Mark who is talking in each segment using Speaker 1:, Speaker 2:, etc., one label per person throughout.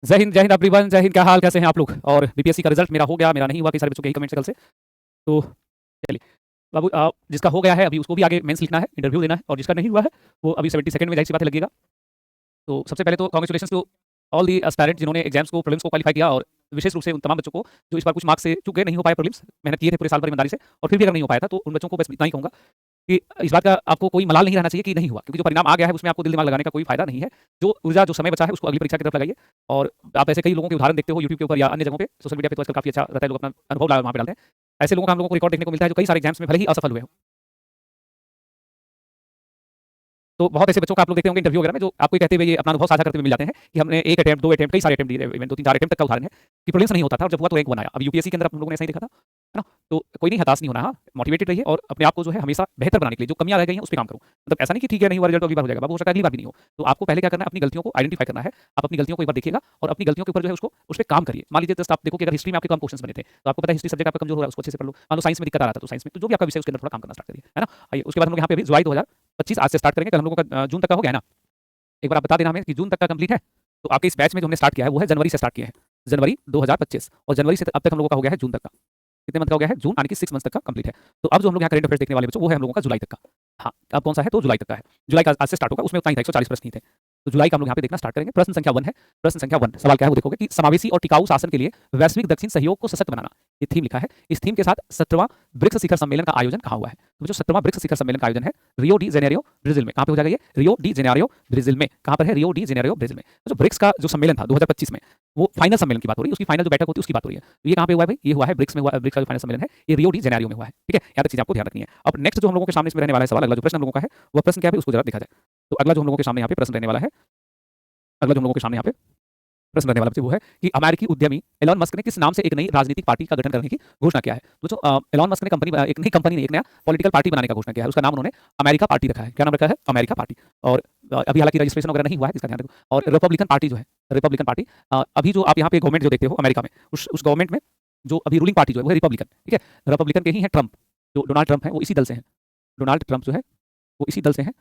Speaker 1: जय हिंद एवरीवन, जय हिंद। क्या हाल, कैसे हैं आप लोग? और बीपीएससी का रिजल्ट मेरा हो गया, मेरा नहीं हुआ, कई सारे बच्चों के यही कमेंट्स है कल से। तो चलिए बाबू, जिसका हो गया है अभी उसको भी आगे मेंस लिखना है, इंटरव्यू देना है, और जिसका नहीं हुआ है वो अभी 72nd में जाहिर सी बात है लगेगा। तो सबसे पहले तो congratulation to all the aspirant जिन्होंने एग्जाम्स को, प्रीलिम्स को क्वालिफाई किया, और विशेष रूप से उन तमाम बच्चों को जो इस बार कुछ मार्क्स से चूक गए, नहीं हो पाए प्रीलिम्स। मेहनत किए थे पूरे साल भर ईमानदारी से, और फिर भी अगर नहीं हो पाया था तो उन बच्चों को बस इतना ही कहूँगा कि इस बात का आपको कोई मलाल नहीं रहना चाहिए कि नहीं हुआ, क्योंकि जो परिणाम आ गया है उसमें आपको दिल दिमाग लगाने का कोई फायदा नहीं है। जो ऊर्जा, जो समय बचा है उसको अगली परीक्षा की तरफ लगाइए। और आप ऐसे कई लोगों के उदाहरण देखते हो यूट्यूब के ऊपर या अन्य जगहों पे, सोशल मीडिया पे तो आजकल काफी अच्छा रहता है, लोग अपना अनुभव वहाँ पे डालते हैं। ऐसे लोगों का हम लोगों को रिकॉर्ड देखने को मिलता है जो कई सारे एग्जाम्स में भले ही असफल हुए हो। तो बहुत ऐसे बच्चों का आप लोग देखते होंगे इंटरव्यू वगैरह में, जो आपको कहते हुए ये अपना अनुभव साझा करते हुए मिल जाते हैं कि हमने एक अटेम्प्ट, दो अटेम्प्ट, कई सारे अटेम्प्ट दिए, इवन 2-3-4 अटेम्प्ट तक का उदाहरण है कि प्रीलिम्स नहीं होता था और जब हुआ तो रैंक 1 आया। अब यूपीएससी के अंदर हम लोगों ने ऐसा ही देखा था, है ना? तो कोई नहीं, हताश नहीं होना, हाँ, मोटिवेटेड रहिए और अपने आप को जो है हमेशा बेहतर बनाने के लिए जो कमियां रह गई हैं उस पर काम करो। मतलब ऐसा नहीं कि ठीक है नहीं हुआ रिजल्ट, अगली बार हो जाएगा, बाबू हो सकता है अगली बार भी नहीं हो। तो आपको पहले क्या करना है, अपनी गलतियों को आइडेंटिफाई करना है। आप अपनी गलतियों को एक बार देखिएगा और अपनी गलतियों के ऊपर जो है उसको उस पर काम करिए। मान लीजिए जस्ट आप देखो कि अगर हिस्ट्री में आपके कम क्वेश्चन बने थे तो आपको पता है हिस्ट्री सब्जेक्ट आपका कमजोर हो रहा है, उसको अच्छे से पढ़ लो। मान लो साइंस में दिक्कत आ रहा था तो साइंस में तो जो भी आपका विषय उसके अंदर थोड़ा काम करना स्टार्ट करिए, है ना? आइए उसके बाद हम लोग यहाँ पे अभी जुलाई 2025 आज से स्टार्ट करेंगे। कल हम लोगों का जून तक का हो गया है ना? एक बार आप बता देना हमें कि जून तक का कंप्लीट है। तो आपके इस बैच में जो हमने स्टार्ट किया है वो है जनवरी से स्टार्ट किया है, जनवरी 2025, और जनवरी से अब तक हम लोगों का हो गया है जून तक का। कितने मंथ का हो गया है? जून, यानी कि 6 मंथ तक का कंप्लीट है। तो अब जो हम लोग यहाँ करंट अफेयर्स देखने वाले बच्चों वो है हम लोगों का जुलाई तक का। हाँ, अब कौन सा है? तो जुलाई तक का है। जुलाई का आज से स्टार्ट होगा, उसमें उतना ही था, 140 प्रश्न ही थे। तो जुलाई का हम लोग यहाँ पे देखना स्टार्ट करेंगे। प्रश्न संख्या 1 है। प्रश्न संख्या 1 सवाल क्या है वो देखोगे कि समावेशी और टिकाऊ शासन के लिए वैश्विक दक्षिण सहयोग को सशक्त बनाना, ये थीम लिखा है। इस थीम के साथ 17वां ब्रिक्स शिखर सम्मेलन का आयोजन कहाँ हुआ है? तो जो 17वां ब्रिक्स शिखर सम्मेलन का आयोजन है रियो डी जेनेरियो, ब्राजील में। कहाँ पे हो जाएगा ये? रियो डी जेनेरियो, ब्राजील में। कहाँ पर है? रियो डी जेनेरियो, ब्राजील में। तो जो ब्रिक्स का जो सम्मेलन था 2025 में, वो फाइनल सम्मेलन की बात हो रही है, उसकी फाइनल जो बैठक होती है उसकी बात हो रही है। तो ये कहाँ पे हुआ है भाई? ये हुआ है ब्रिक्स में, हुआ है। ब्रिक्स का जो फाइनल सम्मेलन है ये रियो डी जेनेरियो में हुआ है। ठीक है, यहाँ तक चीज आपको ध्यान रखनी है। अब नेक्स्ट जो हम लोगों के सामने इसमें रहने वाला है सवाल, अगला जो प्रश्न हम लोगों का है वह प्रश्न क्या है उसको जरा देखा जाए। तो अगला जो हम लोगों के सामने यहाँ पे प्रश्न रहने वाला है, अगला जो हम लोगों के सामने यहाँ पे प्रश्न रहने वाला बच्चे वो है कि अमेरिकी उद्यमी एलॉन मस्क ने किस नाम से एक नई राजनीतिक पार्टी का गठन करने की घोषणा किया है? तो जो एलॉन मस्क ने एक नई कंपनी ने एक नया पॉलिटिकल पार्टी बनाने का घोषणा किया है, उसका नाम उन्होंने अमेरिका पार्टी रखा है। क्या नाम रखा है? America party. और अभी हालांकि रजिस्ट्रेशन वगैरह नहीं हुआ है, इसका ध्यान रखो। और रिपब्लिकन पार्टी जो है, रिपब्लिकन पार्टी, अभी जो आप यहाँ पे गवर्नमेंट जो देखते हो अमेरिका में, उस गवर्नमेंट में जो अभी रूलिंग पार्टी जो है वो है रिपब्लिकन। ठीक है, रिपब्लिकन के ही है ट्रंप, जो डोनाल्ड ट्रंप है वो इसी दल से है। डोनाल्ड ट्रंप जो है वो इसी दल से है,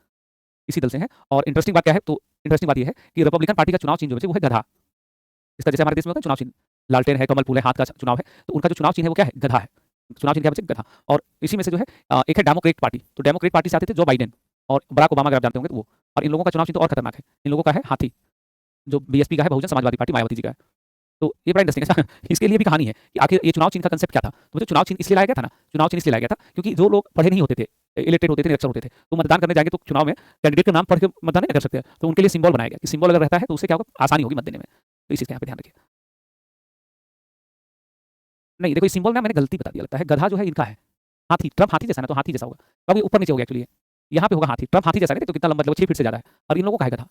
Speaker 1: इसी दल से है। और इंटरेस्टिंग बात क्या है? तो इंटरेस्टिंग बात ये है कि रिपब्लिकन पार्टी का चुनाव चिन्ह जो है वो है गधा। इसका जैसे हमारे देश में होता है चुनाव चिन्ह, लालटेन है, कमल फूल है, हाथ का चुनाव है, तो उनका जो चुनाव चिन्ह है वो क्या है? गधा है। चुनाव चिन्ह क्या बच्चे? गधा। और इसी में से जो है एक है डेमोक्रेट पार्टी। तो डेमोक्रेट पार्टी से आते थे जो बाइडेन और बराक ओबामा, अगर आप जानते होंगे तो वो। और इन लोगों का चुनाव चिन्ह तो और खतरनाक है, इन लोगों का है हाथी, जो बीएसपी का है, बहुजन समाजवादी पार्टी, मायावती जी का है। तो ये बड़ा इंटरेस्टिंग है। अच्छा, इसके लिए भी कहानी है कि आखिर ये चुनाव चिन्ह का कंसेप्ट क्या था? तो मुझे चुनाव चिन्ह इसलिए लाया गया था ना, चुनाव चिन्ह इसलिए लाया गया था क्योंकि जो लोग पढ़े नहीं होते थे, इलिटरेट होते थे, निरक्षर होते थे, तो मतदान करने जाएंगे तो चुनाव में कैंडिडेट का नाम पढ़ के मतदान नहीं कर सकते, तो उनके लिए सिंबल बनाया गया कि सिंबल अगर रहता है तो उससे क्या होगा? आसानी होगी मत देने में। तो इस चीज़ का यहाँ पे ध्यान रखिए। नहीं देखो, ये सिंबल ना मैंने गलती बता दिया लगता है। गधा जो है इनका है, हाथी, ट्रम्प हाथी जैसा ना, तो हाथी जैसा होगा। अब ये ऊपर नीचे हो गया एक्चुअली, यहाँ पे होगा हाथी। ट्रम्प हाथी जैसा नहीं, तो कितना लंबा, मतलब 6 फीट से ज़्यादा है, और इन लोगों का है गधा।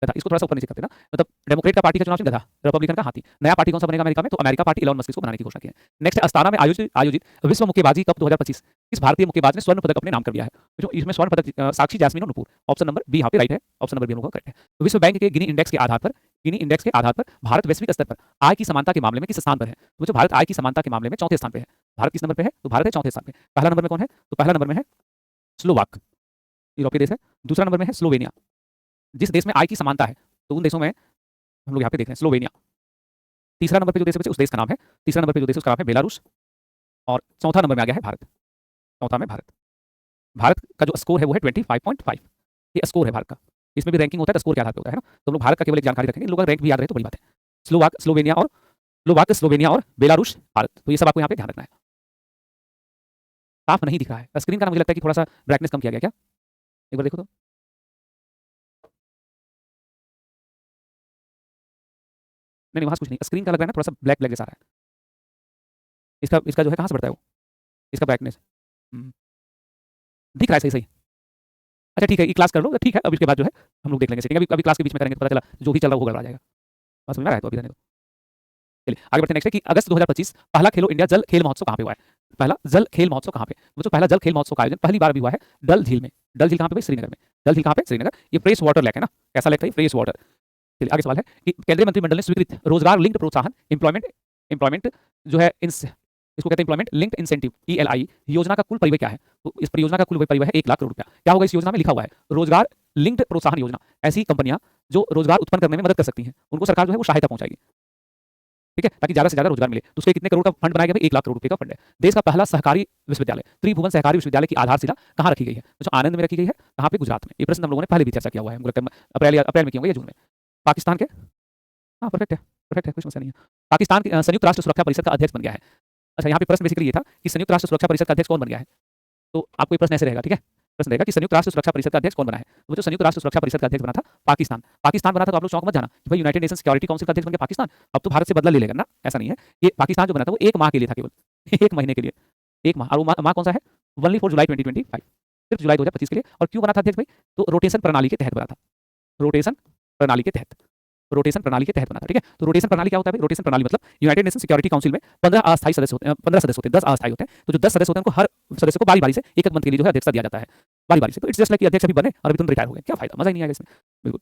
Speaker 1: गधा, इसको थोड़ा सा ऊपर नीचे करते हैं ना, मतलब डेमोक्रेट का पार्टी का चुनाव चिन्ह गधा, रिपब्लिकन का हाथी। नया पार्टी कौन सा बनेगा अमेरिका में? तो अमेरिका पार्टी, एलॉन मस्क इसको बनाने की घोषणा की है। नेक्स्ट, अस्ताना में आयोजित आयोजित विश्व मुक्केबाजी कप 2025, इस भारतीय मुक्केबाज ने स्वर्ण पदक अपने नाम कर दिया है। तो जो इसमें स्वर्ण पदक साक्षी जैस्मिन और नुपुर। ऑप्शन नंबर बी यहाँ पे राइट है, ऑप्शन नंबर बी हम लोग का करेक्ट है। तो विश्व बैंक के गिनी इंडेक्स के आधार पर, गिनी इंडेक्स के आधार पर भारत वैश्विक स्तर पर आय की समानता के मामले में किस स्थान पर है? तो जो भारत आय की समानता के मामले में चौथे स्थान पे है। भारत किस नंबर पे है? तो भारत है चौथे स्थान पे। पहला नंबर में कौन है? तो पहला नंबर में है स्लोवाक, यूरोपीय देश है। दूसरा नंबर में है स्लोवेनिया। जिस देश में आय की समानता है तो उन देशों में हम लोग यहाँ पे देख रहे हैं स्लोवेनिया। तीसरा नंबर पे जो देश है बच्चे, उस देश का नाम है, तीसरा नंबर पे जो देश है उसका नाम है बेलारूस। और चौथा नंबर में आ गया है भारत, चौथा में भारत। भारत का जो स्कोर है वो है 25.5, ये स्कोर है भारत का। इसमें भी रैंकिंग होता है तो स्कोर के आधार पर होता है ना, तो हम लोग भारत का केवल एक जानकारी रखेंगे, इन लोगों का रैंक भी याद रहे तो बड़ी बात है। स्लोवाक, स्लोवेनिया और स्लोवेनिया और बेलारूस, भारत। तो ये सब आपको यहाँ पे ध्यान रखना है। साफ नहीं दिख रहा है स्क्रीन का ना, मुझे लगता है कि थोड़ा सा ब्राइटनेस कम किया गया क्या? एक बार देखो तो। नहीं नहीं, वहाँ कुछ नहीं, स्क्रीन का लग रहा है ना थोड़ा सा ब्लैक ब्लैक जैसा आ रहा है। इसका इसका जो है कहाँ से बढ़ता है वो, इसका ब्राइटनेस? दिख रहा है सही सही। अच्छा ठीक है, ये क्लास कर लो, ठीक है, अब इसके बाद जो है हम लोग देख लेंगे सेटिंग। अभी अभी क्लास के बीच में करेंगे तो पता चला जो भी चल रहा है वो गड़बड़ा जाएगा। बस समझ में आ रहा है तो अभी रहने दो। चलिए आगे बढ़ते हैं। नेक्स्ट है कि अगस्त 2025 पहला खेलो इंडिया जल खेल महोत्सव कहाँ पे हुआ है? पहला जल खेल महोत्सव कहाँ पे? वो जो पहला जल खेल महोत्सव का आयोजन पहली बार अभी हुआ है डल झील में। डल झील कहाँ पे भाई? श्रीनगर में। डल झील कहाँ पे? श्रीनगर। ये फ्रेश वाटर लेक है ना, कैसा लेक है? Fresh water. चलिए आगे सवाल है कि केंद्रीय मंत्रिमंडल ने स्वीकृत रोजगार लिंक्ड प्रोत्साहन एम्प्लॉयमेंट एम्प्लॉयमेंट जो है इसको कहते हैं एम्प्लॉयमेंट लिंक्ड इंसेंटिव ELI योजना का कुल परिव्यय क्या है? तो इस परियोजना का कुल परिव्यय है 1 लाख करोड़ रुपया। क्या होगा इस योजना में? लिखा हुआ है रोजगार लिंक्ड प्रोत्साहन योजना। ऐसी कंपनियां जो रोजगार उत्पन्न करने में मदद कर सकती हैं, उनको सरकार जो है वो सहायता पहुंचाएगी। ठीक है, ताकि ज़्यादा से ज़्यादा रोजगार मिले। तो उसके कितने करोड़ का फंड बनाया गया भाई? 1 लाख करोड़ रुपए का फंड है। देश का पहला सहकारी विश्वविद्यालय, त्रिभुवन सहकारी विश्वविद्यालय की आधारशिला कहाँ रखी गई है? तो जो आनंद में रखी गई है, कहाँ पे? गुजरात में। ये प्रश्न हम लोगों ने पहले भी चर्चा किया हुआ है, मुझे लगता है अप्रैल में किया होगा या जून में। पाकिस्तान के, हाँ परफेक्ट है, कोई समस्या नहीं है। पाकिस्तान के संयुक्त राष्ट्र सुरक्षा परिषद का अध्यक्ष बन गया है। अच्छा, यहाँ पे प्रश्न बेसिकली ये था कि संयुक्त राष्ट्र सुरक्षा परिषद का अध्यक्ष कौन बन गया है? तो आपको ये प्रश्न ऐसे रहेगा, ठीक है? प्रश्न रहेगा कि संयुक्त राष्ट्र सुरक्षा परिषद का अध्यक्ष कौन बना है? तो वो जो संयुक्त राष्ट्र सुरक्षा परिषद का अध्यक्ष बना था, पाकिस्तान बना था। तो आप लोग चौंक मत जाना कि भाई यूनाइटेड नेशन सिक्योरिटी काउंसिल का अध्यक्ष बन गया पाकिस्तान, अब तो भारत से बदला ले लेगा ना, ऐसा नहीं है। ये पाकिस्तान जो बना था वो 1 माह के लिए था, केवल 1 महीने के लिए, 1 माह। और वो माह कौन सा है? ओनली फॉर जुलाई 2025, सिर्फ जुलाई 2025 के लिए। और क्यों बना था अध्यक्ष भाई? तो रोटेशन प्रणाली के तहत बना था। रोटेशन प्रणाली के तहत, रोटेशन प्रणाली के तहत बना था, ठीक है? तो रोटेशन प्रणाली क्या होता है भाई? रोटेशन प्रणाली मतलब यूनाइटेड नेशन सिक्योरिटी काउंसिल में 15 अस्थायी सदस्य होते हैं, 15 सदस्य होते हैं, 10 अस्थायी होते हैं। तो जो 10 सदस्य होते हैं उनको हर सदस्य को बारी-बारी से एक-एक मंथ के लिए जो है अध्यक्षता दिया जाता है, बारी-बारी से। तो इट्स जस्ट लाइक कि अध्यक्ष अभी बने और अभी तुरंत रिटायर हो गए, क्या फायदा? मजा ही नहीं आएगा इसमें, बिल्कुल।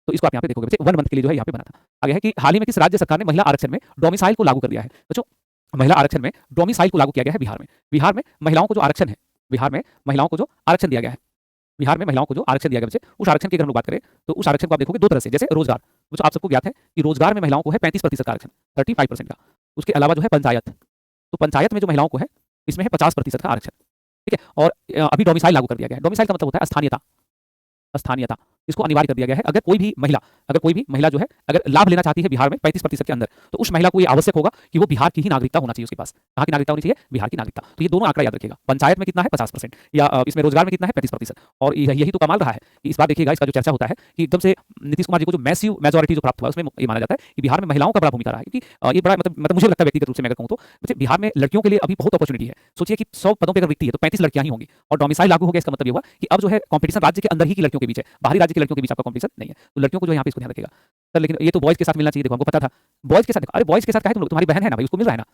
Speaker 1: तो इसको आप यहाँ पे देखोगे बच्चे, 1 मंथ के लिए जो है यहाँ पे बना था। आगे है कि हाल ही में किस राज्य सरकार ने महिला आरक्षण में डोमिसाइल को लागू कर दिया है? बच्चों, महिला आरक्षण में डोमिसाइल को लागू किया गया है बिहार में। बिहार में महिलाओं को जो आरक्षण है, बिहार में महिलाओं को जो आरक्षण दिया गया है, बिहार में महिलाओं को जो आरक्षण दिया गया बच्चे, उस आरक्षण की अगर हम लोग बात करें तो उस आरक्षण को आप देखोगे 2 तरह से। जैसे रोजगार, वो जो आप सबको ज्ञात है कि रोजगार में महिलाओं को है 35% का आरक्षण, 35% का। उसके अलावा जो है पंचायत, तो पंचायत में जो महिलाओं को है इसमें है 50% का आरक्षण, ठीक है? और अभी डोमिसाइल लागू कर दिया गया है। डोमिसाइल का मतलब होता है स्थानीयता, स्थानीयता। इसको अनिवार्य कर दिया गया है। अगर कोई भी महिला जो है अगर लाभ लेना चाहती है बिहार में 35% के अंदर, तो उस महिला को ये आवश्यक होगा कि वो बिहार की ही नागरिकता होना चाहिए उसके पास। कहाँ की नागरिकता होनी चाहिए? बिहार की नागरिकता। तो ये दोनों आंकड़ा याद रखिएगा। पंचायत में कितना है? 50%, या इसमें रोजगार में कितना है? 35%। और यही तो कमाल रहा है कि इस बार देखिएगा, इसका जो चर्चा होता है कि एकदम से नीतीश कुमार जी को जो मैसिव मेजॉरिटी जो प्राप्त हुआ, उसमें ये माना जाता है कि बिहार में महिलाओं का बड़ा भूमिका रहा है। क्योंकि ये बड़ा मतलब मुझे लगता है व्यक्तिगत रूप से मैं अगर कहूँ तो बिहार में लड़कियों के लिए अभी बहुत अपॉर्चुनिटी है। सोचिए कि 100 पदों पर अगर रिक्ति है तो 35 लड़कियां ही होंगी। और डोमिसाइल लागू हो गया, इसका मतलब ये हुआ कि अब जो है कॉम्पिटिशन राज्य के अंदर ही की लड़कियों के बीच है, बाहरी राज्य की लड़कियों के बीच आपका कॉम्पिटिशन नहीं है। तो लड़कियों को जो यहाँ पे इसको ध्यान रखिएगा सर। लेकिन ये तो बॉयज के साथ मिलना चाहिए, देखो हमको पता था बॉयज के साथ। अरे बॉयज के साथ क्या है, तुम लोग, तुम्हारी बहन है ना भाई, उसको मिल रहा है ना।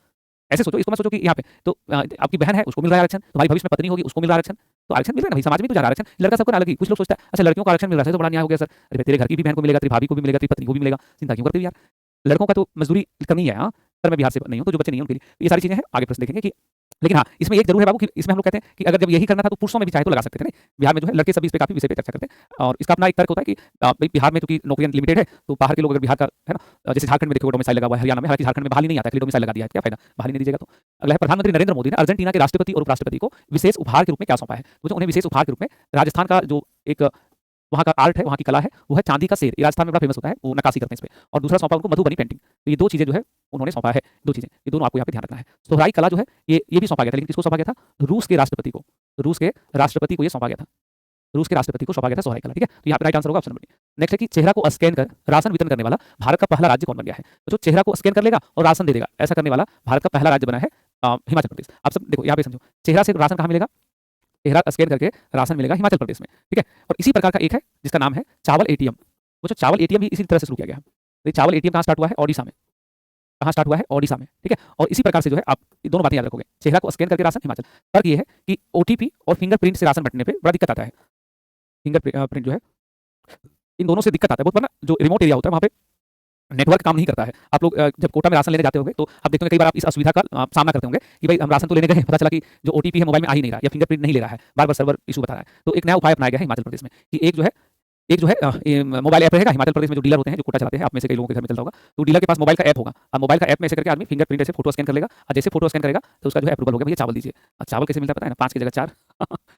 Speaker 1: ऐसे सोचो, इसको मत सोचो कि यहाँ पे तो आपकी बहन है उसको मिल रहा है आरक्षण, तुम्हारी भविष्य में पत्नी होगी उसको मिल रहा है आरक्षण, तो आरक्षण मिल रहा है ना भाई, समाज में तो जा रहा है आरक्षण। लड़का सबको ना लगी, कुछ लोग सोचता है अच्छा लड़कियों का आरक्षण मिल रहा है तो बड़ा न्याय हो गया सर। अरे तेरे घर की भी बहन को मिलेगा, तेरी भाभी को भी मिलेगा, तेरी पत्नी को भी मिलेगा, चिंता क्यों करते हो यार? लड़कों का तो मजदूरी करनी है। हाँ, सर मैं बिहार से नहीं हूँ तो जो बच्चे नहीं हैं उनके लिए ये सारी चीजें हैं, आगे प्रश्न देखेंगे कि। लेकिन हाँ, इसमें एक जरूर है बाबू कि इसमें हम लोग कहते हैं कि अगर जब यही करना था तो पुरुषों में भी चाहे तो लगा सकते थे। नहीं, बिहार में जो है लड़के सभी इस पे काफी विषय पे चर्चा करते हैं। और इसका अपना एक तर्क होता है कि भाई बिहार में चूंकि नौकरियां लिमिटेड है, तो बाहर के लोग अगर बिहार का है ना, जैसे झारखंड में देखो डोमिसाइल लगा हुआ है, हरियाणा में, हालांकि झारखंड में बहाली नहीं आता है, डोमिसाइल लगा दिया है, क्या फायदा? बहाली नहीं दीजिएगा तो। अगला है, प्रधानमंत्री नरेंद्र मोदी ने अर्जेंटीना के राष्ट्रपति और उपराष्ट्रपति को विशेष उपहार के रूप में क्या सौंपा है? तो उन्हें विशेष उपहार के रूप में राजस्थान का जो एक वहाँ का आर्ट है, वहाँ की कला है, वो है चांदी का शेर। ये राजस्थान में बड़ा फेमस होता है, वो नक्काशी करते हैं इस पे। और दूसरा सौंपा उनको मधुबनी पेंटिंग। तो ये 2 चीजें जो है उन्होंने सौंपा है, 2 चीजें, ये दोनों आपको यहाँ पे ध्यान रखना है। सोहराई कला जो है ये भी सौंपा गया था, लेकिन किसको सौंपा गया था? रूस के राष्ट्रपति को। रूस के राष्ट्रपति को ये सौंपा गया था, रूस के राष्ट्रपति को सौंपा गया था सोहराई कला, ठीक है? तो यहाँ पे राइट आंसर होगा ऑप्शन नंबर डी। नेक्स्ट है कि चेहरा को स्कैन कर राशन वितरण करने वाला भारत का पहला राज्य कौन बन गया है? तो जो चेहरा को स्कैन कर लेगा और राशन दे देगा, ऐसा करने वाला भारत का पहला राज्य बना है हिमाचल प्रदेश। आप सब देखो यहाँ पे समझो, चेहरा से राशन कहाँ मिलेगा? चेहरा स्कैन करके राशन मिलेगा हिमाचल प्रदेश में, ठीक है? और इसी प्रकार का एक है जिसका नाम है चावल एटीएम। वो जो चावल एटीएम भी इसी तरह से शुरू किया गया है। तो ये चावल एटीएम कहाँ स्टार्ट हुआ है? ओडिशा में। कहाँ स्टार्ट हुआ है? ओडिशा में, ठीक है? और इसी प्रकार से जो है आप ये दोनों बातें याद रखोगे, चेहरा को स्कैन करके राशन हिमाचल। फर्क ये है कि ओटीपी और फिंगरप्रिंट से राशन बंटने पे बड़ा दिक्कत आता है। फिंगरप्रिंट जो है इन दोनों से दिक्कत आता है बहुत, वरना जो रिमोट एरिया होता है वहाँ पे नेटवर्क काम नहीं करता है। आप लोग जब कोटा में राशन लेने जाते होंगे तो आप देखते होंगे कई बार आप इस असुविधा का सामना करते होंगे कि भाई हम राशन तो लेने गए, पता चला कि जो ओटीपी है मोबाइल में आ ही नहीं रहा या फिंगरप्रिंट नहीं ले रहा है, बार-बार सर्वर इशू बता रहा है। तो एक नया उपाय अपनाया गया है हिमाचल प्रदेश में कि एक जो है मोबाइल ऐप रहेगा हिमाचल प्रदेश में, जो डीलर होते हैं जो कोटा चलाते हैं, आप में से कई लोगों के घर में चलता होगा, तो डीलर के पास मोबाइल का ऐप होगा। अब मोबाइल का ऐप में ऐसे करके आदमी फिंगरप्रिंट से फोटो स्कैन कर लेगा, और जैसे फोटो स्कैन करेगा तो उसका जो है अप्रूवल हो गया, भैया चावल दीजिए। अब चावल कैसे मिलता है पता है ना? 5 की जगह 4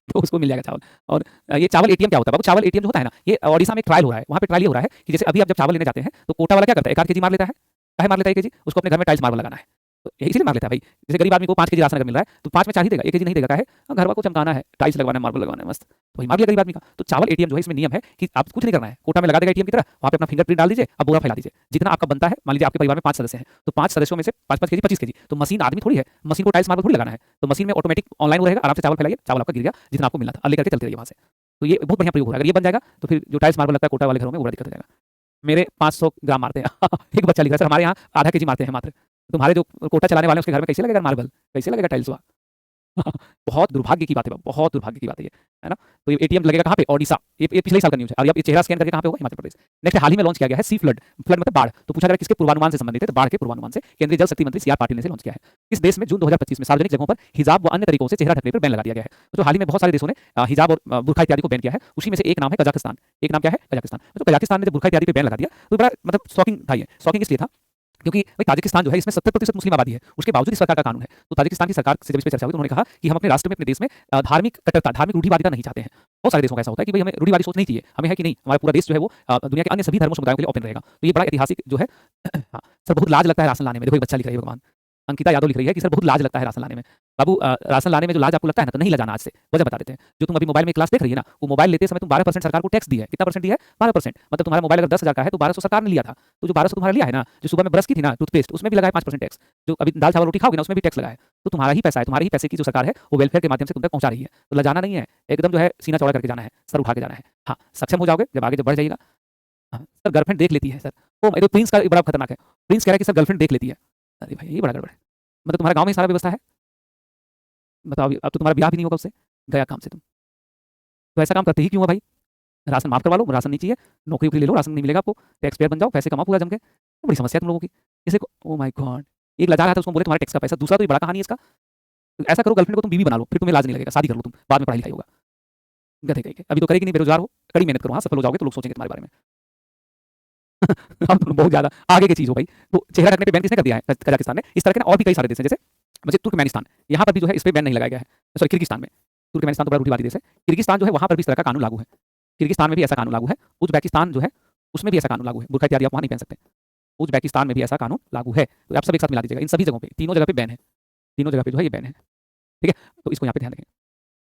Speaker 1: तो उसको मिल जाएगा चावल। और ये चावल एटीएम क्या होता है बाबू? चावल एटीएम जो होता है ना, ये ओडिशा में एक ट्रायल हो रहा है। वहाँ पे ट्रायल ये हो रहा है कि जैसे अभी आप जब चावल लेने जाते हैं तो कोटा वाला क्या करता है, 1 आध केजी मार लेता है। काहे मार लेता है 1 केजी? उसको अपने घर में टाइल्स मार्बल लगाना है, तो इसीलिए मार लेता है भाई। जैसे गरीब आदमी को 5 केजी राशन अगर मिल रहा है तो 5 में 4 ही देगा, 1 केजी नहीं देगा। काहे? घर वालों को चमकाना है, टाइल्स लगवाना है, मार्बल लगवाना है, मस्त। तो वही मार लिया गरीब आदमी का। तो चावल एटीएम जो है इसमें नियम है कि आप कुछ नहीं करना है, कोटा में लगा देगा एटीएम की तरह, वहाँ पे अपना फिंगरप्रिंट डाल दीजिए, अब बोरा फैला दीजिए, जितना आपका बनता है। मान लीजिए आपके परिवार में 5 सदस्य हैं, तो 5 सदस्यों में से 5-5 केजी 25 केजी, तो मशीन आदमी थोड़ी है, मशीन को टाइल्स मार्बल थोड़ी लगाना है। तो मशीन में ऑटोमेटिक ऑनलाइन वो रहेगा, आराम से चावल फैलाइए, चावल आपका गिर गया, जितना आपको मिलना था, अब लेकर के चलते रहिए वहाँ से। तो ये बहुत बढ़िया प्रयोग हो रहा है। अगर ये बन जाएगा तो फिर जो टाइल्स मार्बल लगता है कोटा वाले घरों में वो बड़ा दिक्कत हो जाएगा। मेरे 500 ग्राम मारते हैं एक बच्चा लिख रहा है सर हमारे यहाँ आधा केजी मारते हैं मात्र। तुम्हारे जो कोटा चलाने वाले हैं उसके घर में कैसे लगेगा मार्बल, कैसे लगेगा टाइल्स? हुआ बहुत दुर्भाग्य की बात है, बहुत दुर्भाग्य की बात है ना? तो ये एटीएम लगेगा कहाँ पे? ओडिशा। ये पिछले ही साल का न्यूज़ है। और अब ये चेहरा स्कैन करके कहाँ पे होगा? हिमाचल प्रदेश। नेक्स्ट हाल ही में लॉन्च किया गया है सी फ्लड। फ्लड मतलब बाढ़। तो पूछा जा रहा है किसके पूर्वानुमान से संबंधित है? तो बाढ़ के पूर्वानुमान से केंद्रीय जल शक्ति मंत्री सी आर पाटिल ने इसे लॉन्च किया है। इस देश में जून 2025 में सार्वजनिक जगहों पर हिजाब व अन्य तरीकों से चेहरा ढकने पर बैन लगा दिया गया है। तो जो हाल ही में बहुत सारे देशों ने हिजाब और बुर्का इत्यादि को बैन किया है, उसी में से एक नाम है कजाकिस्तान। एक नाम क्या है? कजाकिस्तान। तो कजाकिस्तान ने जब बुर्का इत्यादि पे बैन लगा दिया, तो बड़ा मतलब शॉकिंग था ये। शॉकिंग इसलिए था क्योंकि भाई ताजिकिस्तान जो है इसमें 70% मुस्लिम आबादी है, उसके बावजूद इस सरकार का कानून है। तो ताजिकिस्तान की सरकार से जब इस पे चर्चा हुई तो उन्होंने कहा कि हम अपने राष्ट्र में, अपने देश में धार्मिक कट्टरता, धार्मिक रूढ़िवादिता नहीं चाहते हैं। बहुत सारे देशों का ऐसा होता है कि भाई हमें रूढ़िवादी सोच नहीं चाहिए, हमें है कि नहीं हमारा पूरा देश जो है वो दुनिया के अन्य सभी धर्मों समुदायों के लिए ओपन रहेगा। तो ये बड़ा ऐतिहासिक जो है हाँ, सर बहुत लाज लगता है राशन लाने में। देखो एक बच्चा लिख रही है, भगवान अंकिता यादव लिख रही है कि सर बहुत लाज लगता है राशन लाने में। बाबू राशन लाने में जो लाज आपको लगता है ना, तो नहीं लजाना आज से। वजह बता देते हैं। जो तुम अभी मोबाइल में क्लास देख रही है ना, वो मोबाइल लेते समय तुम 12% सरकार को टैक्स दी है। कितना परसेंट दिया है? 12%। मतलब तुम्हारा मोबाइल अगर 10,000 का है तो 1200 सरकार ने लिया था। तो जो 1200 तुम्हारा लिया है ना, जो सुबह में ब्रश की थी ना टूथपेस्ट, उसमें भी लगाए 5% टैक्स। जो अभी दाल चावल रोटी खाओगे ना, उसमें भी टैक्स लगा है। तो तुम्हारा ही पैसा है, तुम्हारे ही पैसे की जो सरकार है वो वेलफेयर के माध्यम से तुम तक पहुंचा रही है। तो लजाना नहीं है, एकदम जो है सीना चौड़ा करके जाना है, सर उठा के जाना है। हाँ, सक्षम हो जाओगे जब आगे जब बढ़ जाइएगा। हाँ, सर गर्लफ्रेंड देख लेती है सर। ओ ये तो प्रिंस का बड़ा खतरनाक है। प्रिंस कह रहा है कि सर गर्लफ्रेंड देख लेती है। अरे भाई ये बड़ा गड़बड़ है। मतलब तुम्हारे गांव में ही सारा व्यवस्था है। बताओ अब तो तुम्हारा ब्याह भी नहीं होगा उससे, गया काम से तुम। तो ऐसा काम करते ही क्यों हो भाई? राशन माफ करवा लो, राशन नहीं चाहिए, नौकरी वोकरी ले लो, राशन नहीं मिलेगा आपको, टैक्स पेयर बन जाओ, पैसे कमाओ पूरा जम के। तो बड़ी समस्या है तुम लोगों की। जैसे ओ माय गॉड, एक लजा रहा था उसको बोले तुम्हारे टैक्स का पैसा, दूसरा तो ये बड़ा कहानी है इसका। तो ऐसा करो गर्लफ्रेंड को तुम बीवी बना लो, फिर तुम्हें लाज नहीं लगेगा, शादी कर लो तुम, बाद में पढ़ाई लिखाई होगा। गधे कहीं के, अभी तो करेगी नहीं, बेरोजगार हो, कड़ी मेहनत करो, हाँ सफल हो जाओगे तो लोग सोचेंगे तुम्हारे बारे में। अब तुम बहुत ज्यादा आगे की चीज हो भाई। तो चेहरा ढकने पे बैन किसने कर दिया है? कजाकिस्तान ने। इस तरह के ना और भी कई सारे देश हैं, जैसे तुर्कमेनिस्तान, यहाँ पर भी जो है इस पे बैन नहीं लगाया गया है। सॉरी किर्गिस्तान में। तुर्कमेनिस्तान तो बड़ा रूढ़िवादी देश है। किर्गिस्तान जो है वहाँ पर भी इस तरह का कानून लागू है। किर्गिस्तान में भी ऐसा कानून लागू है। उज्बेकिस्तान जो है उसमें भी ऐसा कानून लागू है। बुर्का इत्यादि आप वहाँ नहीं पहन सकते। उज्बेकिस्तान में भी ऐसा कानून लागू है। तो आप सब एक साथ मिला दीजिएगा, इन सभी जगहों पे, तीनों जगह पे बैन है। तीनों जगह पे जो है ये बैन है। ठीक है, तो इसको यहाँ पे ध्यान रखें।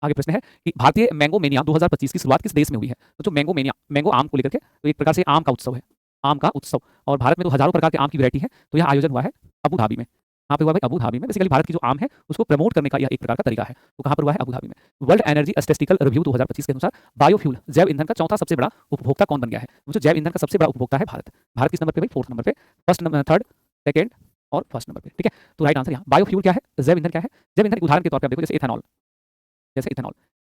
Speaker 1: आगे प्रश्न है कि भारतीय मैंगो मेनिया 2025 की शुरुआत किस देश में हुई है? तो जो मैंगो मेनिया, मैंगो आम को लेकर के, तो एक प्रकार से आम का उत्सव है, आम का उत्सव। और भारत में तो हजारों प्रकार के आम की वैरायटी है। तो यह आयोजन हुआ है अबू धाबी में। कहाँ पे हुआ भाई? अबू धाबी में। बेसिकली भारत की जो आम है उसको प्रमोट करने का यह एक प्रकार का तरीका है। तो कहाँ पर हुआ है? अबू धाबी में। वर्ल्ड एनर्जी स्टैटिस्टिकल रिव्यू 2025 के अनुसार बायोफ्यूल जैव ईंधन का चौथा सबसे बड़ा उपभोक्ता कौन बन गया है? तो जैव ईंधन का सबसे बड़ा उपभोक्ता है भारत। भारत किस नंबर पे भाई? 4th नंबर पे। फर्स्ट नंबर, थर्ड, सेकंड और फर्स्ट नंबर पे। ठीक है, तो राइट आंसर यहाँ बायोफ्यूल क्या है? जैव ईंधन क्या है? जैव ईंधन उदाहरण के तौर पर आप देखो, जैसे इथेनॉल। जैसे इथेनॉल,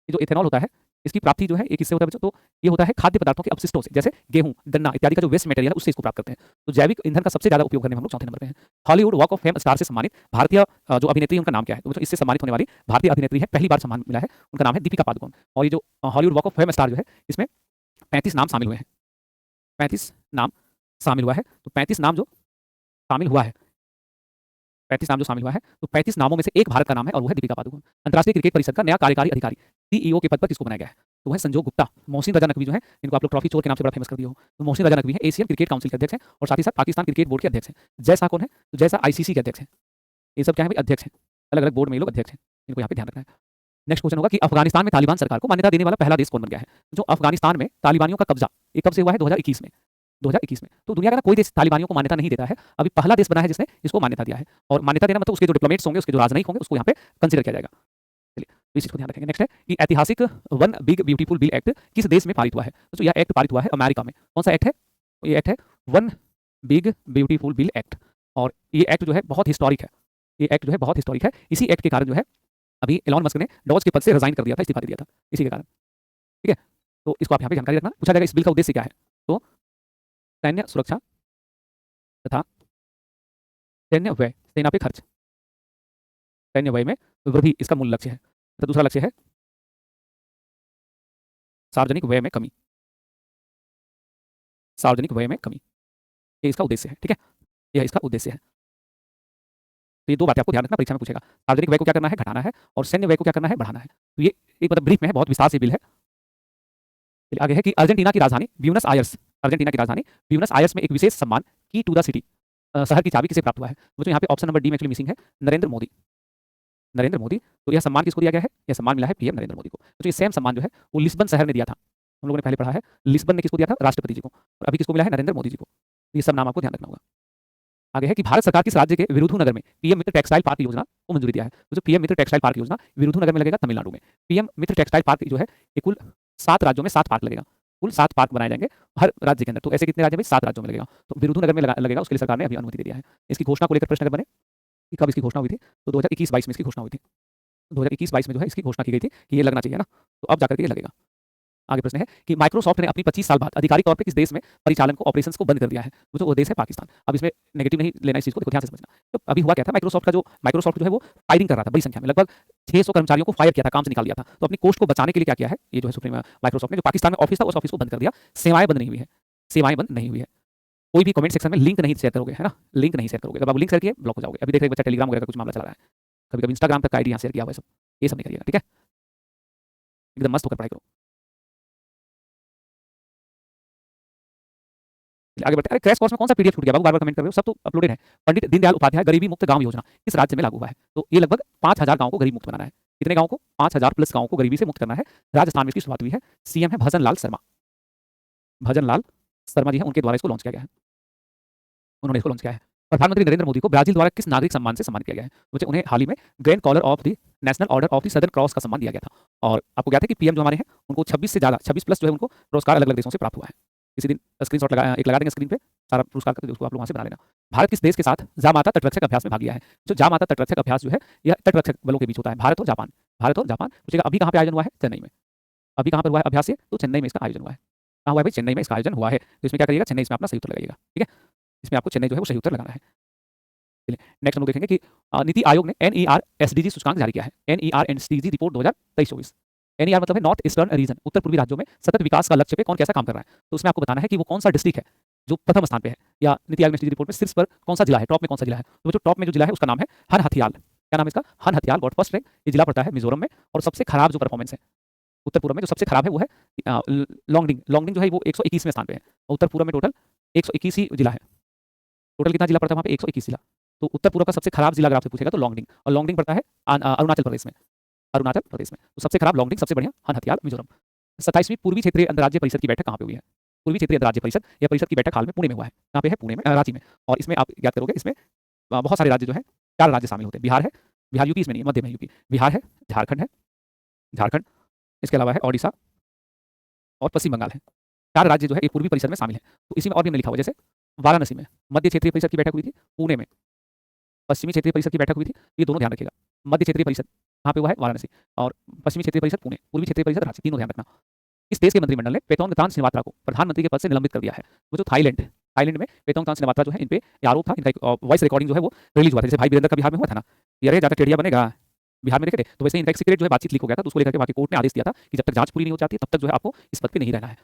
Speaker 1: ये जो इथेनॉल होता है इसकी प्राप्ति जो है ये किससे होता है बच्चों? तो ये होता है खाद्य पदार्थों के अपशिष्टों से, जैसे गेहूं, गन्ना इत्यादि का जो वेस्ट मटेरियल है उससे इसको प्राप्त करते हैं। तो जैविक ईंधन का सबसे ज्यादा उपयोग करने में हम लोग 4थे नंबर पे हैं। Hollywood walk of fame star से सम्मानित भारतीय जो अभिनेत्री उनका नाम क्या है? तो इससे सम्मानित होने वाली भारतीय अभिनेत्री है, पहली बार सम्मान मिला है, उनका नाम है दीपिका पादुकोण। और ये जो Hollywood walk of fame star जो है इसमें 35 नाम शामिल हुए हैं। 35 नाम शामिल हुआ है। तो 35 नाम जो शामिल हुआ है, 35 नाम जो शामिल हुआ है, तो 35 नामों में से एक भारत का नाम है और वो है दीपिका पादुकोण। अंतर्राष्ट्रीय क्रिकेट परिषद का नया कार्यकारी अधिकारी सीईओ के पद पर किसको बनाया गया है? तो वो है संजोग गुप्ता। मोहसिन रजा नकवी जो है, इनको आप लोग ट्रॉफी चोर के नाम से बड़ा फेमस कर दिए हो। तो मोहसिन रजा नकवी है एशियन क्रिकेट काउंसिल के अध्यक्ष हैं और साथ ही साथ पाकिस्तान क्रिकेट बोर्ड के अध्यक्ष हैं। जय शाह कौन है? तो जय शाह आईसीसी के अध्यक्ष हैं। ये सब क्या है भाई? अध्यक्ष हैं। अलग अलग बोर्ड में ये लोग अध्यक्ष हैं, इनको यहाँ पे ध्यान रखना है। नेक्स्ट क्वेश्चन होगा कि अफगानिस्तान में तालिबान सरकार को मान्यता देने वाला पहला देश कौन बन गया है? जो अफगानिस्तान में तालिबानियों का कब्जा, ये कब से हुआ है? 2021 में। 2021 में। तो दुनिया का ना कोई देश तालिबानियों को मान्यता नहीं देता है, अभी पहला देश बना है जिसने इसको मान्यता दिया है। और मान्यता देना मतलब उसके जो डिप्लोमेट्स होंगे, उसके जो राजनयिक होंगे, उसको यहाँ पे कंसिडर किया जाएगा। चलिए, तो इस चीज को ध्यान रखेंगे। नेक्स्ट है कि ऐतिहासिक one big beautiful bill act किस देश में पारित हुआ है? तो यह एक्ट पारित हुआ है अमेरिका में। कौन सा एक्ट है? ये एक्ट है one big beautiful bill act. और ये एक्ट जो है बहुत हिस्टोरिक है। ये एक्ट जो है बहुत हिस्टोरिक है। इसी एक्ट के कारण जो है अभी एलॉन मस्क ने डॉज के पद से रिजाइन कर दिया था, इस्तीफा दे दिया था इसी के कारण। ठीक है, तो इसको आप यहाँ पे जानकारी रखना। पूछा जाएगा इस बिल का उद्देश्य क्या है? तो सैन्य सुरक्षा तथा सैन्य व्यय, सेना पे खर्च, सैन्य व्यय में वृद्धि इसका मूल लक्ष्य है। तो दूसरा लक्ष्य है सार्वजनिक व्यय में कमी। सार्वजनिक व्यय में कमी, ये इसका उद्देश्य है। ठीक है, यह इसका उद्देश्य है। तो ये दो बातें आपको ध्यान रखना, परीक्षा में पूछेगा। सार्वजनिक व्यय को क्या करना है? घटाना है। और सैन्य व्यय को क्या करना है? बढ़ाना है। तो ये एक मतलब ब्रीफ में है, बहुत विस्तार से बिल है। आगे है कि अर्जेंटीना की राजधानी ब्यूनस आयर्स, अर्जेंटीना की राजधानी ब्यूनस आयर्स में एक विशेष सम्मान की टू द सिटी, शहर की चाबी किसे प्राप्त हुआ है? मुझे यहाँ पे ऑप्शन नंबर डी में एक्चुअली मिसिंग है, नरेंद्र मोदी। नरेंद्र मोदी। तो यह सम्मान किसको दिया गया है? यह सम्मान मिला है पीएम नरेंद्र मोदी को। तो ये सेम सम्मान जो है वो लिस्बन शहर ने दिया था, हम लोगों ने पहले पढ़ा है। लिस्बन ने किसको दिया था? राष्ट्रपति जी को। और अभी किसको मिला है? नरेंद्र मोदी जी को। ये सब नाम आपको ध्यान रखना होगा। आगे है कि भारत सरकार किस राज्य के विरुधुनगर में पीएम मित्र टेक्सटाइल पार्क योजना को मंजूरी दिया है? तो जो पीएम मित्र टेक्सटाइल पार्क योजना विरुधुनगर में लगेगा, तमिलनाडु में। पीएम मित्र टेक्सटाइल पार्क जो है ये कुल 7 राज्यों में 7 पार्क लगेगा। कुल 7 पार्क बनाए जाएंगे हर राज्य के अंदर। तो ऐसे कितने राज्य में? 7 राज्यों में लगेगा। तो विरुधुनगर में लगेगा, उसके लिए सरकार ने अभी अनुमति दे दिया है। इसकी घोषणा को लेकर प्रश्न अगर बने कि कब इसकी घोषणा हुई थी? तो 2021-22 में इसकी घोषणा हुई थी। 2021-22 में जो है इसकी घोषणा की गई थी कि ये लगना चाहिए ना, तो अब जाकर के ये लगेगा। आगे प्रश्न है कि माइक्रोसॉफ्ट ने अपनी 25 साल बाद आधिकारिक तौर पे किस देश में परिचालन को ऑपरेशंस को बंद कर दिया है? तो वो देश है पाकिस्तान। अब इसमें नेगेटिव नहीं लेना इस चीज़ को, देखो ध्यान से समझना। तो अभी हुआ क्या था, माइक्रोसॉफ्ट जो है वो फायरिंग कर रहा था बड़ी संख्या में, लगभग 600 कर्मचारियों को फायर किया था, काम से निकाल दिया था। तो अपनी कोस्ट को बचाने के लिए क्या किया है, ये जो है सुप्रीम माइक्रोसॉफ्ट ने जो पाकिस्तान में ऑफिस था उस ऑफिस को बंद कर दिया। सेवाएं बंद नहीं हुई है, सेवाएं बंद नहीं हुई है। कोई भी कमेंट सेक्शन में लिंक नहीं शेयर करोगे, है ना, लिंक नहीं शेयर करोगे। जब आप लिंक शेयर किए ब्लॉक हो जाओगे। अभी देख रहे बच्चा टेलीग्राम वगैरह का कुछ मामला चला रहा है, कभी कभी इंस्टाग्राम तक का आईडी यहाँ शेयर किया हुआ है, सब ये सब नहीं करिएगा, ठीक है। एकदम मस्त होकर पढ़ाई करो। आगे बढ़ते हैं। अरे क्रैश कोर्स में कौन सा पीडीएफ छूट गया बाबू, बार बार कमेंट कर रहे हो, सब तो अपलोडेड है। पंडित दीनदयाल उपाध्याय गरीबी मुक्त गांव योजना किस राज्य में लागू हुआ है? तो ये लगभग 5000 गांवों को गरीब मुक्त बनाना है। कितने गांवों को? 5000 प्लस गांवों को गरीबी से मुक्त करना है। राजस्थान में इसकी शुरुआत हुई है। सीएम है भजन लाल शर्मा। भजन लाल शर्मा जी हैं, उनके द्वारा इसको लॉन्च किया गया है, उन्होंने इसको लॉन्च किया है। प्रधानमंत्री नरेंद्र मोदी को ब्राजील द्वारा किस नागरिक सम्मान से सम्मानित किया गया है? मुझे उन्हें हाल ही में Grand Collar of the National Order of the Southern Cross का सम्मान दिया गया था। और आपको क्या था कि पीएम जो हमारे हैं उनको 26 से ज़्यादा 26 प्लस जो है उनको पुरस्कार अलग अलग देशों से प्राप्त हुआ है। किसी दिन स्क्रीनशॉट लगा देंगे स्क्रीन पे सारा पुरस्कार का, उसको आप लोग वहाँ से बना लेना। भारत किस देश के साथ जामाता तटरक्षक अभ्यास में भाग लिया है? जो जामाता तटरक्षक अभ्यास जो है यह तटरक्षक बलों के बीच होता है, भारत और जापान। भारत और जापान पूछेगा अभी कहाँ पे आयोजन हुआ है? चेन्नई में। अभी कहाँ पर हुआ है अभ्यास? ये तो चेन्नई में इसका आयोजन हुआ है। कहाँ हुआ है भाई? चेन्नई में इसका आयोजन हुआ है। तो इसमें क्या करिएगा, चेन्नई इसमें अपना सही उत्तर लगाइएगा, ठीक है। इसमें आपको चेन्नई जो है वो सही उत्तर लगाना है। चलिए नेक्स्ट हम लोग देखेंगे कि नीति आयोग ने एनईआर एसडीजी सूचकांक जारी किया है। NER SDG report 2023-24। एनईआर मतलब है नॉर्थ ईस्टर्न रीजन, उत्तर पूर्वी राज्यों में सतत विकास का लक्ष्य पे कौन कैसा काम कर रहा है। तो उसमें आपको बताना है कि वो कौन सा डिस्ट्रिक्ट है जो प्रथम स्थान पे है, या नीति आयोग ने रिपोर्ट में शीर्ष पर कौन सा जिला है, टॉप में कौन सा जिला है। तो जो टॉप में जो जिला है उसका नाम है हन हथियाल। क्या नाम है इसका? हन हथियाल गॉट फर्स्ट रैंक। ये जिला पड़ता है मिजोरम में। और सबसे खराब जो परफॉर्मेंस है उत्तर पूर्व में, जो सबसे खराब है वो है लॉन्गडिंग। लॉन्गडिंग जो है वो 121वें स्थान पे है। उत्तर पूर्व में टोटल 121 ही जिला है। टोटल कितना जिला पड़ता है वहाँ पे? 121 जिला। तो उत्तर पूर्व का सबसे खराब जिला अगर आपसे पूछेगा तो लॉन्गडिंग, और लॉन्गडिंग पड़ता है अरुणाचल प्रदेश में। अरुणाचल प्रदेश में तो सबसे खराब लॉन्गडिंग, सबसे बढ़िया हन हथियाल मिजोरम। 27वीं पूर्वी क्षेत्रीय अंतर्राज्य परिषद की बैठक कहाँ पे हुई है? पूर्वी क्षेत्रीय अंतर्राज्य परिषद या परिषद की बैठक हाल में पुणे में हुआ है। कहाँ पे है? पुणे में, रांची में। और इसमें आप याद करोगे, इसमें बहुत सारे राज्य जो है 4 राज्य शामिल होते हैं। बिहार है, बिहार यूपी इसमें नहीं है, मध्य में यूपी। बिहार है, झारखंड है, झारखंड, इसके अलावा है ओडिशा और पश्चिम बंगाल है। 4 राज्य जो है ये पूर्वी परिषद में शामिल है। तो इसी में और भी हमने लिखा हुआ, जैसे वाराणसी में मध्य क्षेत्रीय परिषद की बैठक हुई थी, पुणे में पश्चिमी क्षेत्रीय परिषद की बैठक हुई थी। ये दोनों ध्यान रखिएगा। मध्य क्षेत्रीय परिषद कहाँ पे हुआ है? वाराणसी। और पश्चिमी क्षेत्रीय परिषद पुणे, पूर्वी क्षेत्रीय परिषद रांची, तीनों ध्यान रखना। इस देश के मंत्रिमंडल ने पेतोंगतान श्रीवास्तव को प्रधानमंत्री के पद से निलंबित कर दिया है। वो जो थाईलैंड में पेतोंगतान श्रीवास्तव जो है इन पे आरोप था, इनका वॉइस रिकॉर्डिंग जो है वो रिलीज हुआ था। जैसे भाई वीरेंद्र का बिहार में हुआ था ना, यार ज्यादा टेढ़िया बनेगा बिहार में, देखे तो वैसे इनका एक सीक्रेट जो है बातचीत लीक हो गया था। तो उसको लेकर के बाकी कोर्ट ने आदेश दिया था कि जब तक जांच पूरी नहीं हो जाती तब तक जो है आपको इस पद पे नहीं रहना है।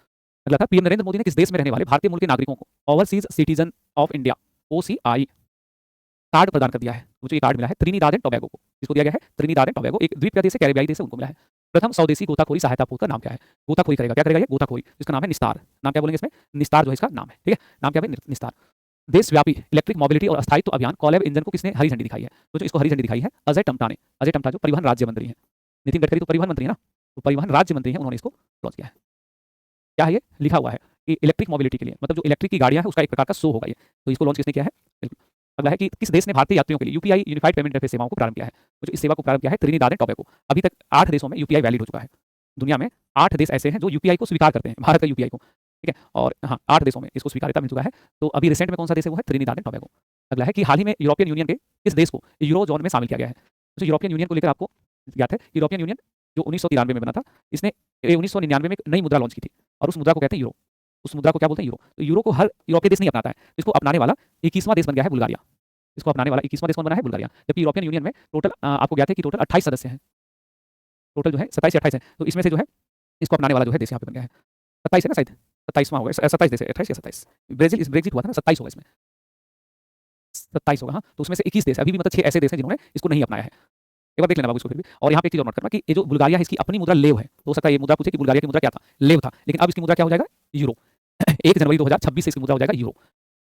Speaker 1: अगला था पीएम नरेंद्र मोदी ने किस देश में रहने वाले भारतीय मूल के नागरिकों को overseas citizen of India OCI card प्रदान कर दिया है। मुझे ये कार्ड मिला है त्रिनिदाद एंड टोबैगो को। इसको दिया गया है त्रिनिदाद एंड टोबैगो, एक द्वीप का देश है, कैरेबियाई देश है, उनको मिला है। प्रथम स्वदेशी गोताखोरी सहायता पोत का नाम क्या है? गोताखोरी करेगा, क्या करेगा ये? गोताखोरी, जिसका नाम है निस्तार। नाम क्या बोलेंगे इसमें? निस्तार जो है इसका नाम है, ठीक है। नाम क्या है? निस्तार। देशव्यापी इलेक्ट्रिक मोबिलिटी और स्थायित्व अभियान कॉलेब इंजन को किसने हरी झंडी दिखाई है? तो जो इसको हरी झंडी दिखाई है अजय टम्टा ने। अजय टम्टा जो परिवहन राज्य मंत्री है, नितिन गडकरी तो परिवहन मंत्री है ना, तो परिवहन राज्य मंत्री है, उन्होंने इसको लॉन्च किया है। क्या है ये? लिखा हुआ है कि इलेक्ट्रिक मोबिलिटी के लिए, मतलब जो इलेक्ट्रिक की गाड़ियां हैं उसका एक प्रकार का शो होगा ये। तो इसको लॉन्च किसने किया है? बिल्कुल। अगला है कि किस देश ने भारतीय यात्रियों के लिए यूपीआई यूनिफाइड पेमेंट इंटरफेस सेवाओं को प्रारंभ किया है? तो जो इस सेवा को प्रारंभ किया है त्रिनिदाद एंड टोबैगो। अभी तक 8 देशों में यूपीआई वैलिड हो चुका है। दुनिया में 8 देश ऐसे हैं जो यूपीआई को स्वीकार करते हैं, भारत का यूपीआई को, ठीक है। और हाँ, 8 देशों में इसको स्वीकार्यता मिल चुका है। तो अभी रिसेंट में कौन सा देश है? वो है त्रिनिदाद एंड टोबैगो। अगला है कि हाल ही में यूरोपियन यूनियन के किस देश को यूरो जोन में शामिल किया गया है? तो यूरोपियन यूनियन को लेकर आपको ज्ञात है, यूरोपियन यूनियन जो 1993 में बना था, इसने 1999 में एक नई मुद्रा लॉन्च की थी, और उस मुद्रा को कहते हैं यूरो। उस मुद्रा को क्या बोलते हैं? यूरो। तो यूरो को हर यूरोपीय देश नहीं अपनाता है, इसको अपनाने वाला 21वां देश बन गया है बुल्गारिया। इसको अपनाने वाला 21वां देश कौन बना है? बुल्गारिया। जबकि यूरोपियन यूनियन में टोटल आपको ज्ञात है कि टोटल 28 सदस्य हैं, टोटल जो है 27 या 28 है। तो इसमें से जो है इसको अपनाने वाला जो है देश यहाँ पे बन गया है 27 है ना, शायद 27वां होगा, 27 देश है, 28 या 27। ब्रेजिल हुआ था ना, 27 होगा इसमें, 27 होगा। हाँ, तो उसमें से 21 देश अभी भी, मतलब 6 ऐसे देश हैं जिन्होंने इसको नहीं अपनाया है। एक बार देख लेना बाबू इसको फिर भी। और यहाँ पे एक चीज और नोट करना कि ये जो बुल्गारिया है इसकी अपनी मुद्रा लेव है। तो हो सकता है ये मुद्रा पूछे कि बुल्गारिया की मुद्रा क्या था? लेव था, लेकिन अब इसकी मुद्रा क्या हो जाएगा? यूरो। 1 जनवरी 2026 से इसकी मुद्रा हो जाएगा यूरो।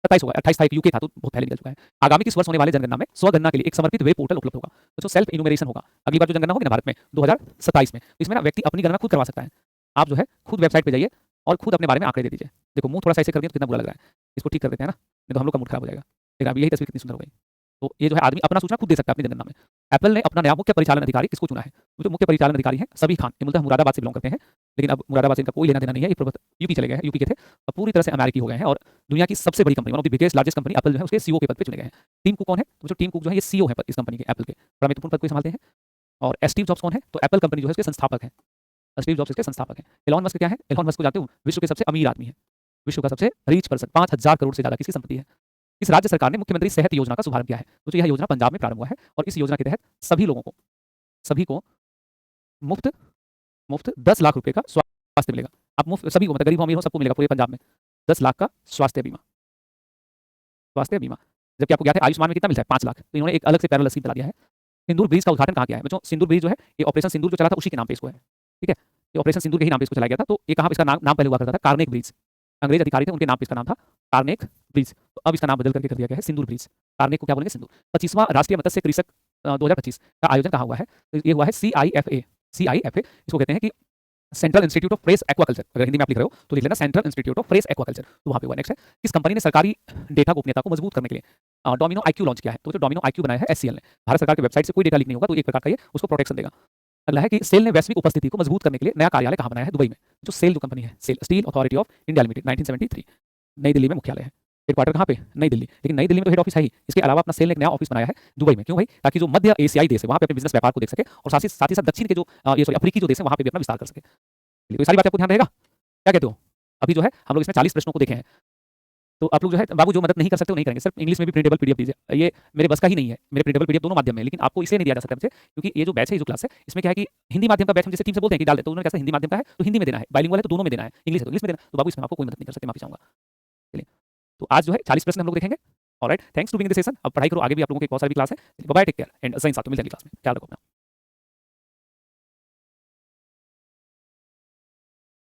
Speaker 1: 27 होगा, 28 था एक यूके था, तो बहुत पहले निकल चुका है। आगामी किस वर्ष होने वाले जनगणना में स्वगणना के लिए एक समर्पित वेब पोर्टल उपलब्ध होगा? तो जो सेल्फ इन्यूमरेशन होगा, अगली बार जो जनगणना होगी ना भारत में 2027 में, तो इसमें ना व्यक्ति अपनी गणना खुद करवा सकता है। आप जो है खुद वेबसाइट पे जाइए और खुद अपने बारे में आंकड़े दे दीजिए। देखो मुंह थोड़ा सा ऐसे कर दिया तो कितना बुरा लग रहा है, इसको ठीक कर देते हैं ना, नहीं तो हम लोग का मूड खराब हो जाएगा। लेकिन अब यही तस्वीर कितनी सुंदर हो गई। तो ये जो है आदमी अपना सूचना खुद दे सकता है अपनी जनगणना में। एप्पल ने अपना नया मुख्य परिचालन अधिकारी किसको चुना है? जो मुख्य परिचालन अधिकारी हैं सबीह खान, ये मूलतः मुरादाबाद से बिलोंग करते हैं, लेकिन अब मुरादाबाद से इनका कोई लेना देना नहीं है, ये यूपी चले गए हैं, यूपी के थे, अब पूरी तरह से अमेरिकी हो गए हैं और दुनिया की सबसे बड़ी company, one of the biggest largest company Apple जो है उसके सीईओ के पद पे चुने गए हैं। टीम कुक कौन है? तो जो टीम कुक जो है ये सीईओ है इस कंपनी के, एप्पल के, बड़ा महत्वपूर्ण पद को संभालते हैं। और स्टीव जॉब्स कौन है? तो एप्पल कंपनी जो है उसके संस्थापक हैं। स्टीव जॉब्स इसके संस्थापक हैं। एलॉन मस्क क्या है? एलॉन मस्क को जानते हो, विश्व के सबसे अमीर आदमी है, विश्व का सबसे रिच पर्सन, 5,000 करोड़ से ज़्यादा की इसकी संपत्ति है। इस राज्य सरकार ने मुख्यमंत्री सेहत योजना का शुभारंभ किया है। तो यह योजना पंजाब में प्रारंभ हुआ है और इस योजना के तहत सभी को मुफ्त मुफ्त 10 लाख रुपए का स्वास्थ्य मिलेगा। आप मुफ्त सभी को, मतलब गरीब हो अमीर हो सबको मिलेगा पूरे पंजाब में 10 लाख का स्वास्थ्य बीमा। जबकि आपको ज्ञात है आयुष्मान में कितना मिलता है? 5 लाख। तो इन्होंने एक अलग से पैरेलल स्कीम चला दिया है। सिंदूर ब्रिज का उद्घाटन कहाँ किया है? बच्चों सिंदूर ब्रिज जो है ये ऑपरेशन सिंदूर जो चला था उसी के नाम पे इसको है। ठीक है, ये ऑपरेशन सिंदूर के ही नाम पे इसको चलाया गया था। तो ये कहाँ इसका नाम पहले हुआ करता था? कार्नेक ब्रिज। अंग्रेज अधिकारी थे, उनके नाम पे इसका नाम था कार्नेक ब्रिज। तो अब इसका नाम बदल करके कर दिया गया है सिंदूर ब्रिज। कार्नेक को क्या बोलेंगे? सिंदूर। 25वां राष्ट्रीय मत्स्य कृषक 2025 का आयोजन कहाँ हुआ है? तो ये हुआ है CIFA। इसको कहते हैं कि central institute of fresh aquaculture. अगर हिंदी में आप लिख रहे हो तो लिख लेना central institute of fresh aquaculture. तो वहाँ पे हुआ। नेक्स्ट है, किस कंपनी ने सरकारी डेटा गोपनीयता को मजबूत करने के लिए डोमिनो IQ लॉन्च किया है? तो जो डोमिनो IQ बनाया है SCL ने। भारत सरकार की वेबसाइट से कोई डेटा लीक नहीं होगा, तो एक प्रकार का ये उसको प्रोटेक्शन देगा। अगला है कि सेल ने वैश्विक उपस्थिति को मजबूत करने के लिए नया कार्यालय कहाँ बनाया है? दुबई में। जो सेल जो कंपनी है, SAIL Steel Authority of India Limited, 1973 New Delhi में मुख्यालय है। हेडक्वार्टर कहाँ पे? नई दिल्ली। लेकिन नई दिल्ली में तो हेड ऑफिस है ही, इसके अलावा अपना सेल ने एक नया ऑफिस बनाया है दुबई में। क्यों भाई? ताकि जो मध्य एशियाई देश है वहाँ पे अपने बिजनेस व्यापार को देख सके और साथ ही साथ दक्षिण के जो अफ्रीकी जो देश है वहाँ पे भी अपना विस्तार कर सके। तो ये सारी बातें आपको ध्यान रहेगा? क्या कहते हो? अभी जो है हम लोग इसमें 40 प्रश्नों को देखे हैं। तो आप लोग जो है बाबू जो मदद नहीं कर सकते वो नहीं करेंगे। सिर्फ इंग्लिश में भी प्रिंटेबल पीडीएफ दीजिए। ये मेरे बस का ही नहीं है, मेरे प्रिंटेबल पीडीएफ दोनों माध्यम में है, लेकिन आपको इसे नहीं दिया जा सकता मुझे, क्योंकि ये जो बैच है, जो क्लास है, इसमें क्या है कि हिंदी माध्यम का बैच हम जैसे टीम से बोलते हैं कि डाल दे, तो उन्होंने कैसा हिंदी माध्यम का है तो हिंदी में देना है, बाइलिंगुअल है तो दोनों में देना है, इंग्लिश है तो इंग्लिश में देना। तो बाबू इसमें आपको कोई मदद नहीं कर सकते, माफी चाहूंगा। चलिए, तो आज जो है 40 प्रश्न हम लोग देखेंगे। Alright, thanks to being in the session. अब पढ़ाई करो, आगे भी आप लोगों की बहुत सारी क्लास है। बाय, टेक केयर एंड सही साथ मिलते हैं क्लास में। ख्याल रखो अपना।